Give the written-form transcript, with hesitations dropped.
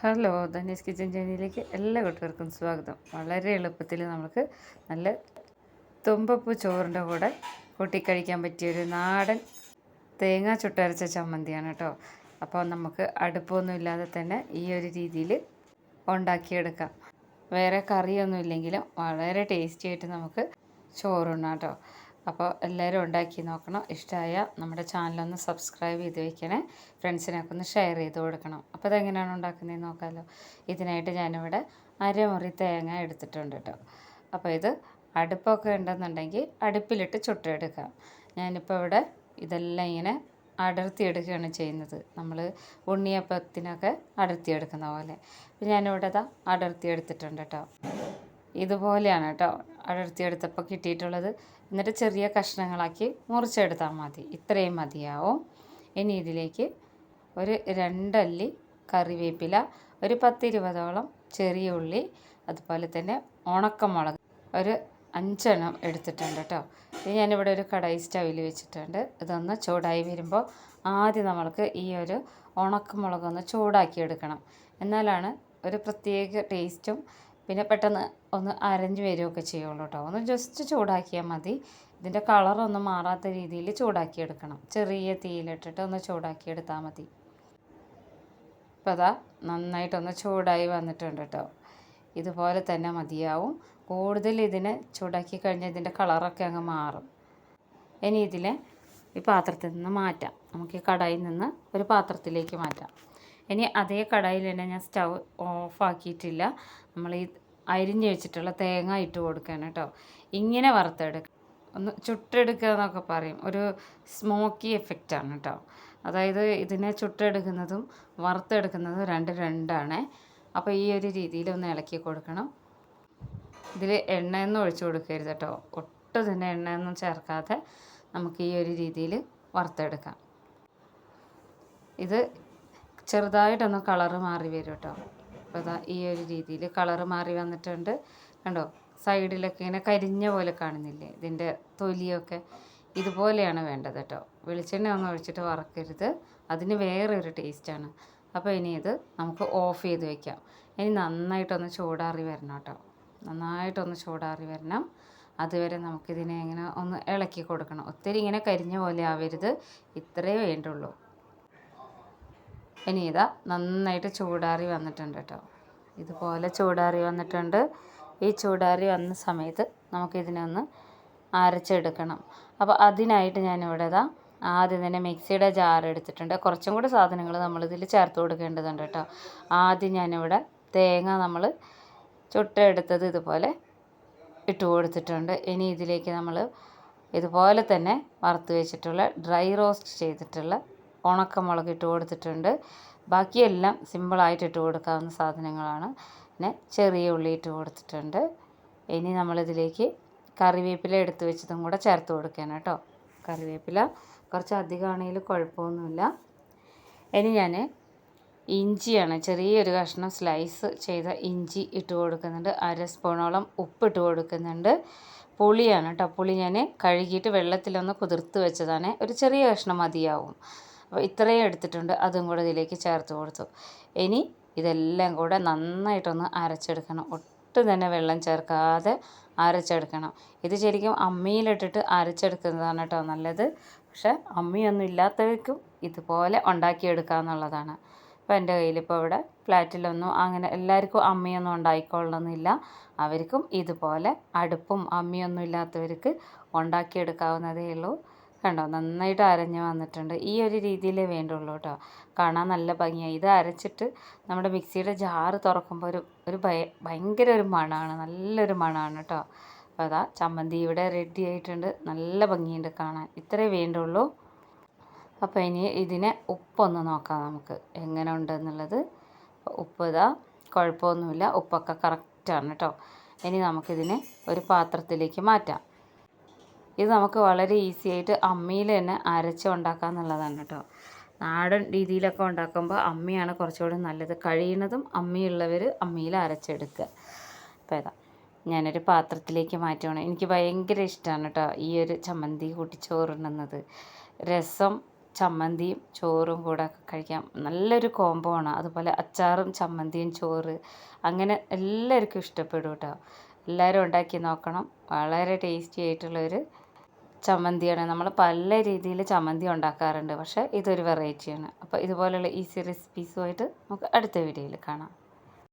Hello, Dhani's kitchen ചാനലിലേക്ക് എല്ലാ കൂട്ടുകാർക്കും സ്വാഗതം. വളരെ എളുപ്പത്തിൽ നമുക്ക് നല്ല തുമ്പപ്പൂ ചോറിൻ്റെ കൂടെ കൂട്ടിക്കഴിക്കാൻ പറ്റിയൊരു നാടൻ തേങ്ങ ചുട്ടരച്ച ചമ്മന്തിയാണ് കേട്ടോ. അപ്പോൾ നമുക്ക് അടുപ്പൊന്നും ഇല്ലാതെ തന്നെ ഈ ഒരു രീതിയിൽ ഉണ്ടാക്കിയെടുക്കാം. വേറെ കറിയൊന്നും ഇല്ലെങ്കിലും വളരെ ടേസ്റ്റി ആയിട്ട് നമുക്ക് ചോറുണ്ണാം കേട്ടോ. അപ്പോൾ എല്ലാവരും ഉണ്ടാക്കി നോക്കണം. ഇഷ്ടമായ നമ്മുടെ ചാനലൊന്ന് സബ്സ്ക്രൈബ് ചെയ്ത് വയ്ക്കണേ. ഫ്രണ്ട്സിനൊക്കെ ഒന്ന് ഷെയർ ചെയ്ത് കൊടുക്കണം. അപ്പോൾ അതെങ്ങനെയാണ് ഉണ്ടാക്കുന്നതെന്ന് നോക്കാമല്ലോ. ഇതിനായിട്ട് ഞാനിവിടെ അരമുറി തേങ്ങ എടുത്തിട്ടുണ്ട് കേട്ടോ. അപ്പോൾ ഇത് അടുപ്പൊക്കെ ഉണ്ടെന്നുണ്ടെങ്കിൽ അടുപ്പിലിട്ട് ചുട്ടെടുക്കാം. ഞാനിപ്പോൾ ഇവിടെ ഇതെല്ലാം ഇങ്ങനെ അടർത്തിയെടുക്കുകയാണ് ചെയ്യുന്നത്. നമ്മൾ ഉണ്ണിയപ്പത്തിനൊക്കെ അടർത്തിയെടുക്കുന്ന പോലെ. അപ്പോൾ ഞാനിവിടെ അടർത്തിയെടുത്തിട്ടുണ്ട് കേട്ടോ. ഇതുപോലെയാണ് കേട്ടോ അടർത്തിയെടുത്തപ്പോൾ കിട്ടിയിട്ടുള്ളത്. എന്നിട്ട് ചെറിയ കഷ്ണങ്ങളാക്കി മുറിച്ചെടുത്താൽ മതി. ഇത്രയും മതിയാവും. ഇനി ഇതിലേക്ക് ഒരു 2 അല്ലി കറിവേപ്പില, ഒരു 10-20ഓളം ചെറിയ ഉള്ളി, അതുപോലെ തന്നെ ഉണക്കമുളക് ഒരു 5 എണ്ണം എടുത്തിട്ടുണ്ട് കേട്ടോ. ഇത് ഞാനിവിടെ ഒരു കടായി സ്റ്റൗവിൽ വെച്ചിട്ടുണ്ട്. ഇതൊന്ന് ചൂടായി വരുമ്പോൾ ആദ്യം നമ്മൾക്ക് ഈ ഒരു ഉണക്കമുളകൊന്ന് ചൂടാക്കി എടുക്കണം. എന്നാലാണ് ഒരു പ്രത്യേക ടേസ്റ്റും പിന്നെ പെട്ടെന്ന് ഒന്ന് അരഞ്ഞു വരികയൊക്കെ ചെയ്യുള്ളൂ കേട്ടോ. ഒന്ന് ജസ്റ്റ് ചൂടാക്കിയാൽ മതി. ഇതിൻ്റെ കളറൊന്നും മാറാത്ത രീതിയിൽ ചൂടാക്കിയെടുക്കണം. ചെറിയ തീയിലിട്ടിട്ട് ഒന്ന് ചൂടാക്കിയെടുത്താൽ മതി. ഇപ്പോൾ നന്നായിട്ടൊന്ന് ചൂടായി വന്നിട്ടുണ്ട് കേട്ടോ. ഇതുപോലെ തന്നെ മതിയാവും. കൂടുതൽ ഇതിനെ ചൂടാക്കി കഴിഞ്ഞാൽ ഇതിൻ്റെ കളറൊക്കെ അങ്ങ് മാറും. ഇനി ഇതിനെ ഈ പാത്രത്തിൽ നിന്ന് മാറ്റാം. നമുക്ക് ഈ കടായിൽ നിന്ന് ഒരു പാത്രത്തിലേക്ക് മാറ്റാം. ഇനി അതേ കടായിൽ തന്നെ ഞാൻ സ്റ്റൗ ഓഫാക്കിയിട്ടില്ല. നമ്മൾ ഈ അരിഞ്ഞ് വെച്ചിട്ടുള്ള തേങ്ങ ഇട്ട് കൊടുക്കണം കേട്ടോ. ഇങ്ങനെ വറുത്തെടുക്കുക, ഒന്ന് ചുട്ടെടുക്കുക എന്നൊക്കെ പറയും. ഒരു സ്മോക്കി എഫക്റ്റാണ് കേട്ടോ. അതായത് ഇതിനെ ചുട്ടെടുക്കുന്നതും വറുത്തെടുക്കുന്നതും രണ്ടാണ്. അപ്പോൾ ഈ ഒരു രീതിയിൽ ഒന്ന് ഇളക്കി കൊടുക്കണം. ഇതിൽ എണ്ണയൊന്നും ഒഴിച്ചു കൊടുക്കരുത് കേട്ടോ. ഒട്ടും തന്നെ എണ്ണയൊന്നും ചേർക്കാതെ നമുക്ക് ഈ ഒരു രീതിയിൽ വറുത്തെടുക്കാം. ഇത് ചെറുതായിട്ടൊന്ന് കളറ് മാറി വരും കേട്ടോ. അപ്പോൾ ഈ ഒരു രീതിയിൽ കളറ് മാറി വന്നിട്ടുണ്ട്. കണ്ടോ, സൈഡിലൊക്കെ ഇങ്ങനെ കരിഞ്ഞ പോലെ കാണുന്നില്ലേ? ഇതിൻ്റെ തൊലിയൊക്കെ ഇതുപോലെയാണ് വേണ്ടത് കേട്ടോ. വെളിച്ചെണ്ണ ഒന്നും ഒഴിച്ചിട്ട് വറക്കരുത്, അതിന് വേറൊരു ടേസ്റ്റാണ്. അപ്പോൾ ഇനി ഇത് നമുക്ക് ഓഫ് ചെയ്ത് വയ്ക്കാം. ഇനി നന്നായിട്ടൊന്ന് ചൂടാറി വരണം കേട്ടോ. നന്നായിട്ടൊന്ന് ചൂടാറി വരണം. അതുവരെ നമുക്കിതിനെ ഇങ്ങനെ ഒന്ന് ഇളക്കി കൊടുക്കണം. ഒത്തിരി ഇങ്ങനെ കരിഞ്ഞ പോലെ ആവരുത്, ഇത്രയേ വേണ്ടുള്ളൂ. ഇനി നന്നായിട്ട് ചൂടാറി വന്നിട്ടുണ്ട് കേട്ടോ. ഇതുപോലെ ചൂടാറി വന്നിട്ടുണ്ട്. ഈ ചൂടാറി വന്ന സമയത്ത് നമുക്കിതിനെ ഒന്ന് അരച്ചെടുക്കണം. അപ്പോൾ അതിനായിട്ട് ഞാനിവിടെ ആദ്യം തന്നെ മിക്സിയുടെ ജാർ എടുത്തിട്ടുണ്ട്. കുറച്ചും കൂടി സാധനങ്ങൾ നമ്മളിതിൽ ചേർത്ത് കൊടുക്കേണ്ടതുണ്ട് കേട്ടോ. ആദ്യം ഞാനിവിടെ തേങ്ങ നമ്മൾ ചുട്ടെടുത്തത് ഇതുപോലെ ഇട്ട് കൊടുത്തിട്ടുണ്ട്. ഇനി ഇതിലേക്ക് നമ്മൾ ഇതുപോലെ തന്നെ വറുത്ത് വെച്ചിട്ടുള്ള ഡ്രൈ റോസ്റ്റ് ചെയ്തിട്ടുള്ള ഉണക്കമുളക് ഇട്ട് കൊടുത്തിട്ടുണ്ട്. ബാക്കിയെല്ലാം സിമ്പിളായിട്ട് ഇട്ട് കൊടുക്കാവുന്ന സാധനങ്ങളാണ്. പിന്നെ ചെറിയ ഉള്ളി ഇട്ട് കൊടുത്തിട്ടുണ്ട്. ഇനി നമ്മളിതിലേക്ക് കറിവേപ്പില എടുത്ത് വെച്ചതും കൂടെ ചേർത്ത് കൊടുക്കണം കേട്ടോ. കറിവേപ്പില കുറച്ച് അധികമാണെങ്കിലും കുഴപ്പമൊന്നുമില്ല. ഇനി ഞാൻ ഇഞ്ചിയാണ്, ചെറിയൊരു കഷ്ണം സ്ലൈസ് ചെയ്ത ഇഞ്ചി ഇട്ട് കൊടുക്കുന്നുണ്ട്. 1/2 സ്പൂണോളം ഉപ്പിട്ട് കൊടുക്കുന്നുണ്ട്. പുളിയാണ് കേട്ടോ. പുളി ഞാൻ കഴുകിയിട്ട് വെള്ളത്തിലൊന്ന് കുതിർത്ത് വെച്ചതാണ്. ഒരു ചെറിയ കഷ്ണം മതിയാവും. അപ്പോൾ ഇത്രയും എടുത്തിട്ടുണ്ട്. അതും കൂടെ ഇതിലേക്ക് ചേർത്ത് കൊടുത്തു. ഇനി ഇതെല്ലാം കൂടെ നന്നായിട്ടൊന്ന് അരച്ചെടുക്കണം. ഒട്ടും തന്നെ വെള്ളം ചേർക്കാതെ അരച്ചെടുക്കണം. ഇത് ശരിക്കും അമ്മിയിലിട്ടിട്ട് അരച്ചെടുക്കുന്നതാണ് കേട്ടോ നല്ലത്. പക്ഷേ അമ്മിയൊന്നും ഇല്ലാത്തവർക്കും ഇതുപോലെ ഉണ്ടാക്കിയെടുക്കാമെന്നുള്ളതാണ്. അപ്പോൾ എൻ്റെ കയ്യിലിപ്പോൾ ഇവിടെ ഫ്ലാറ്റിലൊന്നും അങ്ങനെ എല്ലാവർക്കും അമ്മിയൊന്നും ഉണ്ടായിക്കൊള്ളണമെന്നില്ല. അവർക്കും ഇതുപോലെ അടുപ്പും അമ്മിയൊന്നും ഇല്ലാത്തവർക്ക് ഉണ്ടാക്കിയെടുക്കാവുന്നതേ ഉള്ളൂ. കണ്ടോ, നന്നായിട്ട് അരഞ്ഞ് വന്നിട്ടുണ്ട്. ഈ ഒരു രീതിയിലേ വേണ്ടുള്ളൂ കേട്ടോ. കാണാൻ നല്ല ഭംഗിയായി. ഇത് അരച്ചിട്ട് നമ്മുടെ മിക്സിയുടെ ജാറ് തുറക്കുമ്പോൾ ഒരു ഭയങ്കര ഒരു മണമാണ്, നല്ലൊരു മണമാണ് കേട്ടോ. അപ്പോൾ ചമ്മന്തി ഇവിടെ റെഡി ആയിട്ടുണ്ട്. നല്ല ഭംഗിയുണ്ട് കാണാൻ. ഇത്രേ വേണ്ടുള്ളൂ. അപ്പോൾ ഇനി ഇതിനെ ഉപ്പൊന്ന് നോക്കാം നമുക്ക് എങ്ങനെ ഉണ്ടെന്നുള്ളത്. ഉപ്പ് കുഴപ്പമൊന്നുമില്ല, ഉപ്പൊക്കെ കറക്റ്റാണ് കേട്ടോ. ഇനി നമുക്കിതിനെ ഒരു പാത്രത്തിലേക്ക് മാറ്റാം. ഇത് നമുക്ക് വളരെ ഈസി ആയിട്ട് അമ്മിയിൽ തന്നെ അരച്ച് ഉണ്ടാക്കാമെന്നുള്ളതാണ് കേട്ടോ. നാടൻ രീതിയിലൊക്കെ ഉണ്ടാക്കുമ്പോൾ അമ്മിയാണ് കുറച്ചുകൂടി നല്ലത്. കഴിയുന്നതും അമ്മിയുള്ളവർ അമ്മിയിൽ അരച്ചെടുക്കുക. അപ്പോൾ ഞാനൊരു പാത്രത്തിലേക്ക് മാറ്റുകയാണ്. എനിക്ക് ഭയങ്കര ഇഷ്ടമാണ് കേട്ടോ ഈ ഒരു ചമ്മന്തി കൂട്ടി ചോറുണ്ണുന്നത്. രസം ചമ്മന്തിയും ചോറും കൂടെ കഴിക്കാം. നല്ലൊരു കോംബോ ആണ്. അതുപോലെ അച്ചാറും ചമ്മന്തിയും ചോറ് അങ്ങനെ എല്ലാവർക്കും ഇഷ്ടപ്പെടും കേട്ടോ. എല്ലാവരും ഉണ്ടാക്കി നോക്കണം. വളരെ ടേസ്റ്റി ആയിട്ടുള്ളൊരു ചമ്മന്തിയാണ്. നമ്മൾ പല രീതിയിൽ ചമ്മന്തി ഉണ്ടാക്കാറുണ്ട്. പക്ഷേ ഇതൊരു വെറൈറ്റിയാണ്. അപ്പോൾ ഇതുപോലെയുള്ള ഈസി റെസിപ്പീസുമായിട്ട് നമുക്ക് അടുത്ത വീഡിയോയിൽ കാണാം.